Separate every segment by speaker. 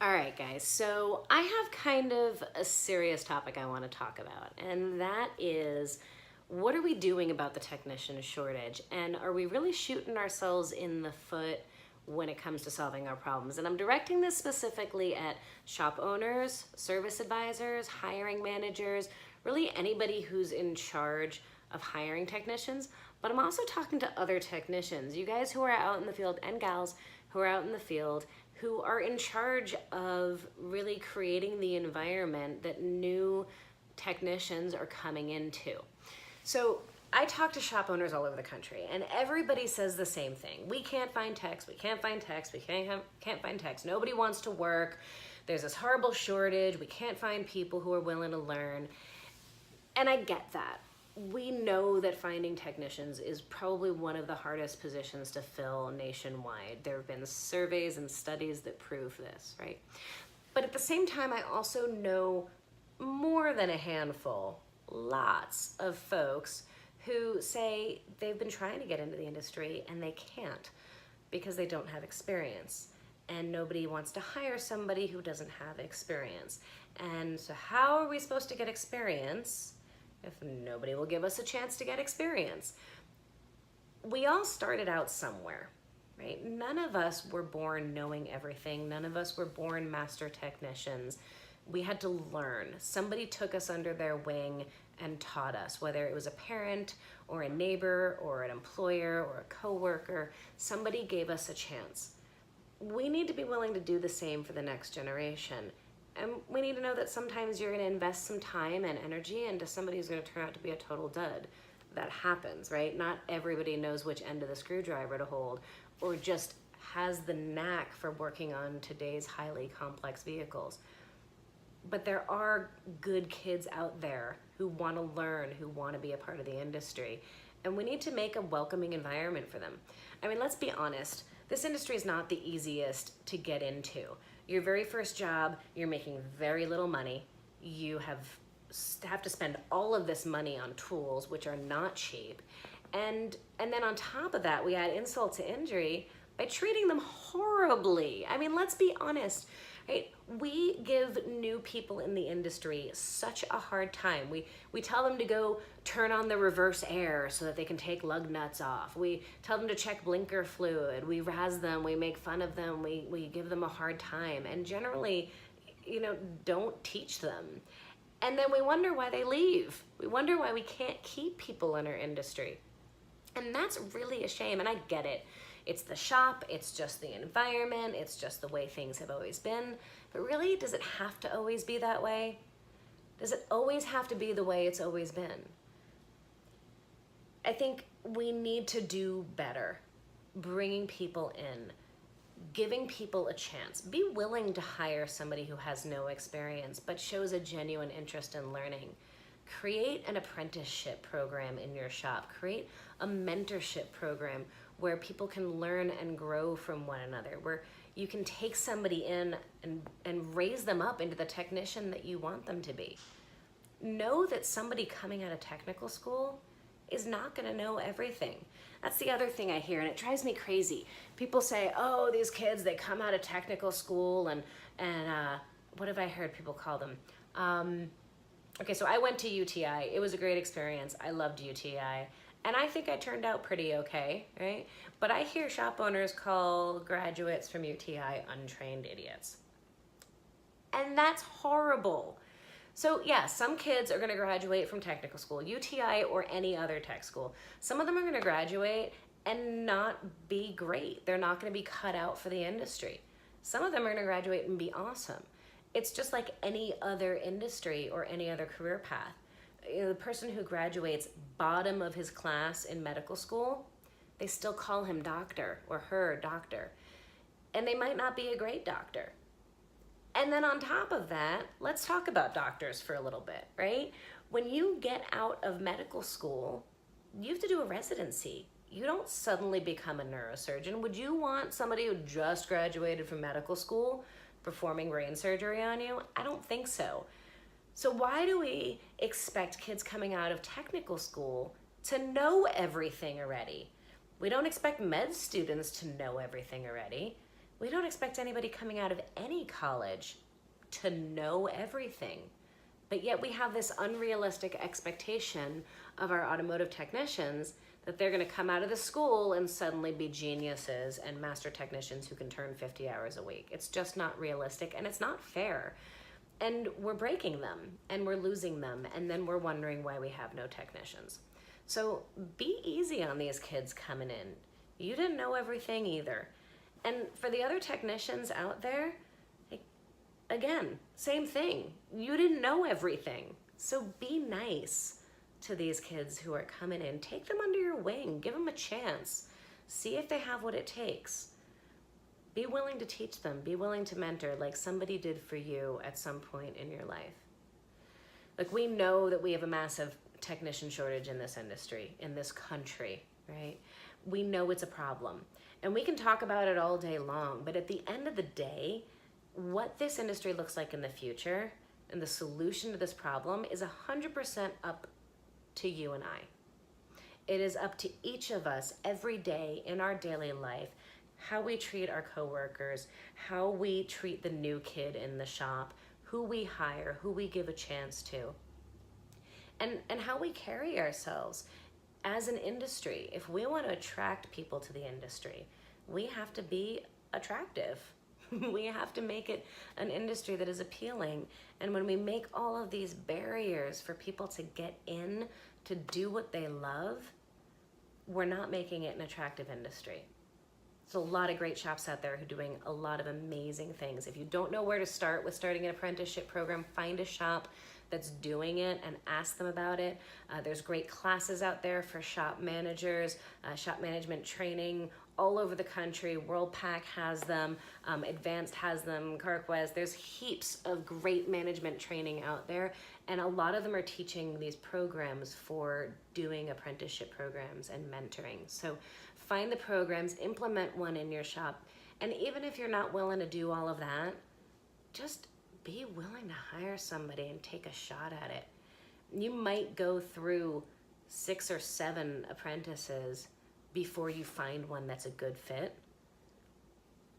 Speaker 1: All right, guys, so I have kind of a serious topic I want to talk about, and that is what are we doing about the technician shortage? And are we really shooting ourselves in the foot when it comes to solving our problems? And I'm directing this specifically at shop owners, service advisors, hiring managers, really anybody who's in charge of hiring technicians. But I'm also talking to other technicians, you guys who are out in the field, and gals who are out in the field, who are in charge of really creating the environment that new technicians are coming into. So I talk to shop owners all over the country, and everybody says the same thing. We can't find techs, we can't find techs, we can't find techs. Nobody wants to work. There's this horrible shortage. We can't find people who are willing to learn. And I get that. We know that finding technicians is probably one of the hardest positions to fill nationwide. There have been surveys and studies that prove this, right? But at the same time, I also know more than a handful, lots of folks who say they've been trying to get into the industry and they can't because they don't have experience. And nobody wants to hire somebody who doesn't have experience. And so how are we supposed to get experience if nobody will give us a chance to get experience? We all started out somewhere, right? None of us were born knowing everything. None of us were born master technicians. We had to learn. Somebody took us under their wing and taught us, whether it was a parent or a neighbor or an employer or a coworker. Somebody gave us a chance. We need to be willing to do the same for the next generation. And we need to know that sometimes you're going to invest some time and energy into somebody who's going to turn out to be a total dud. That happens, right? Not everybody knows which end of the screwdriver to hold or just has the knack for working on today's highly complex vehicles. But there are good kids out there who want to learn, who want to be a part of the industry. And we need to make a welcoming environment for them. I mean, let's be honest. This industry is not the easiest to get into. Your very first job, you're making very little money. You have to spend all of this money on tools, which are not cheap. And then on top of that, we add insult to injury by treating them horribly. I mean, let's be honest, right? We give new people in the industry such a hard time. We tell them to go turn on the reverse air so that they can take lug nuts off. We tell them to check blinker fluid. We razz them, we make fun of them, we give them a hard time, and generally, don't teach them. And then we wonder why they leave. We wonder why we can't keep people in our industry. And that's really a shame, and I get it. It's the shop, it's just the environment, it's just the way things have always been. But really, does it have to always be that way? Does it always have to be the way it's always been? I think we need to do better, bringing people in, giving people a chance. Be willing to hire somebody who has no experience but shows a genuine interest in learning. Create an apprenticeship program in your shop. Create a mentorship program where people can learn and grow from one another, where you can take somebody in and raise them up into the technician that you want them to be. Know that somebody coming out of technical school is not going to know everything. That's the other thing I hear, and it drives me crazy. People say, oh, these kids, they come out of technical school, and what have I heard people call them? Okay, so I went to UTI. It was a great experience. I loved UTI. And I think I turned out pretty okay, right? But I hear shop owners call graduates from UTI untrained idiots. And that's horrible. So yeah, some kids are gonna graduate from technical school, UTI or any other tech school. Some of them are gonna graduate and not be great. They're not gonna be cut out for the industry. Some of them are gonna graduate and be awesome. It's just like any other industry or any other career path. The person who graduates bottom of his class in medical school, they still call him doctor or her doctor. And they might not be a great doctor. And then on top of that, let's talk about doctors for a little bit, right? When you get out of medical school, you have to do a residency. You don't suddenly become a neurosurgeon. Would you want somebody who just graduated from medical school performing brain surgery on you? I don't think so. So why do we expect kids coming out of technical school to know everything already? We don't expect med students to know everything already. We don't expect anybody coming out of any college to know everything. But yet we have this unrealistic expectation of our automotive technicians that they're going to come out of the school and suddenly be geniuses and master technicians who can turn 50 hours a week. It's just not realistic, and it's not fair. And we're breaking them and we're losing them, and then we're wondering why we have no technicians. So be easy on these kids coming in. You didn't know everything either. And for the other technicians out there, again, same thing. You didn't know everything. So be nice to these kids who are coming in. Take them under your wing. Give them a chance. See if they have what it takes. Be willing to teach them. Be willing to mentor like somebody did for you at some point in your life. Like, we know that we have a massive technician shortage in this industry, in this country, right? We know it's a problem. And we can talk about it all day long, but at the end of the day, what this industry looks like in the future and the solution to this problem is 100% up to you and I. It is up to each of us every day in our daily life, how we treat our coworkers, how we treat the new kid in the shop, who we hire, who we give a chance to, and how we carry ourselves as an industry. If we want to attract people to the industry, we have to be attractive. We have to make it an industry that is appealing. And when we make all of these barriers for people to get in, to do what they love, we're not making it an attractive industry. There's a lot of great shops out there who are doing a lot of amazing things. If you don't know where to start with starting an apprenticeship program, find a shop that's doing it and ask them about it. There's great classes out there for shop managers, shop management training all over the country. WorldPack has them, Advanced has them, CarQuest. There's heaps of great management training out there, and a lot of them are teaching these programs for doing apprenticeship programs and mentoring. So find the programs, implement one in your shop, and even if you're not willing to do all of that, just be willing to hire somebody and take a shot at it. You might go through 6 or 7 apprentices before you find one that's a good fit.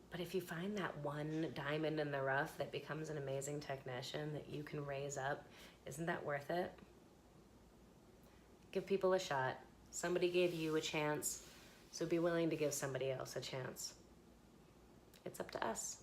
Speaker 1: But if you find that one diamond in the rough that becomes an amazing technician that you can raise up, isn't that worth it? Give people a shot. Somebody gave you a chance, so be willing to give somebody else a chance. It's up to us.